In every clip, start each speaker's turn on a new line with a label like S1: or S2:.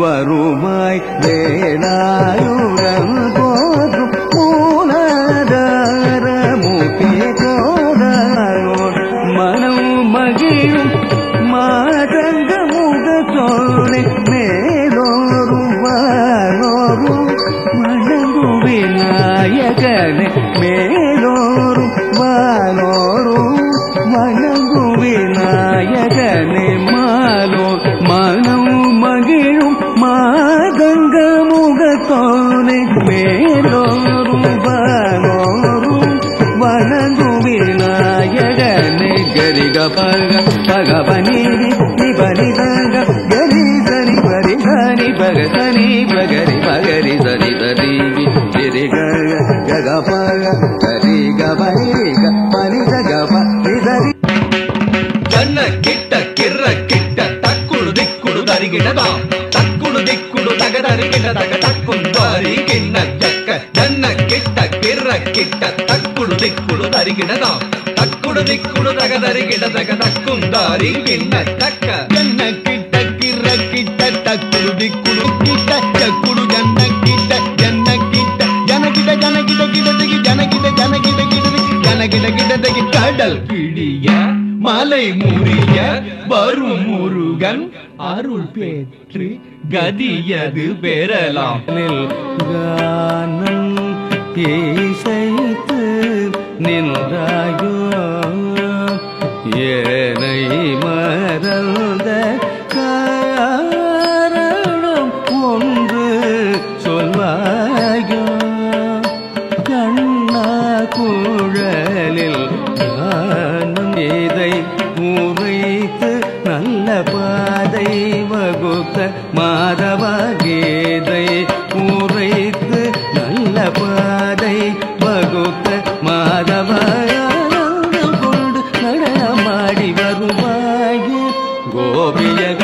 S1: வருமாய் வேலாயுரம் போற்றும் மூலாதார மூர்த்திய கோதாரோர் மனம் மகிழும் மாதங்க முகத்தோனை மேலோரும் வானோரும் வணங்கும் விநாயகனை மேலோரும் வானோரும் வணங்கும் விநாயகனை மாலோர் மனம் மகிழும் மாதங்க முகத்தோனை மேலோரும் வானோரும் வணங்கும் விநாயகனை கரிக பக பகவனி நிபனி தங்க கரி சரி பரி சரி பக சரி பகரி பகரி சரி சரி திரி கக பக சரி கபரி பனி சக பரி சரி
S2: கண்ண கிட்ட கிர்ர கிட்ட தக்குடு திக்குடு தரிகிடதா தக்குடு திக்குடு தகதரிகிட தக தக்குந்தாரி கிண்ண ஜக்க கண்ண கிட்ட கிர்ர கிட்ட தக்குடு திக்குடு தரிகிடதா தக்குடு திக்குடு தகதரிகிட தக தக்குந்தாரி கிண்ண ஜக்க கண்ண கிட்ட கிர்ர கிட்ட தக்குடு திக்குடு கிட்ட ஜக்குடு கண்ண கிட்ட ஜன்ன கிட்ட ஜனகிட ஜனகிட கிடதகி ஜனகிட ஜனகிட கிடதகி ஜனகிட கிடதகி கடல் கிடிய மலை முறிய வரும் முருகன் அருள் பெற்று கதியது பெறலாம்.
S1: கானம் இசைத்து நின்றாயோ ஏனை மறந்த காரணம் ஒன்று சொல்வாயோ கண்ணா குழலில் இதை உரைத்து நல்ல பாதை வகுத்த மாதவ கீதை உரைத்து நல்ல பாதை வகுத்த மாதவ கொண்டு நடனமாடி வருவாயே கோபியக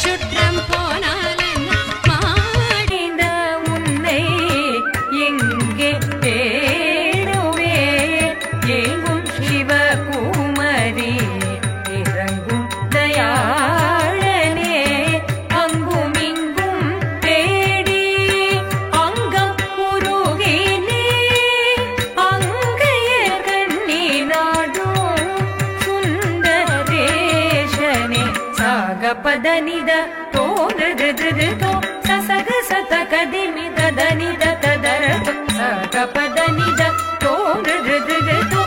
S3: சுற்றம் போனாலும் மாடிந்த உன்னை எங்கே தேடுவே எங்கும் சிவகுமரி இறங்கும் தயாளனே அங்கும் இங்கும் தேடி அங்கம் உருகினே அங்கைய கண்ணி நாடும் சுந்தரேஷனே பதனித தோன்றோ சசக சத கதிமித தனித ததர சக பதனித தோன்றோ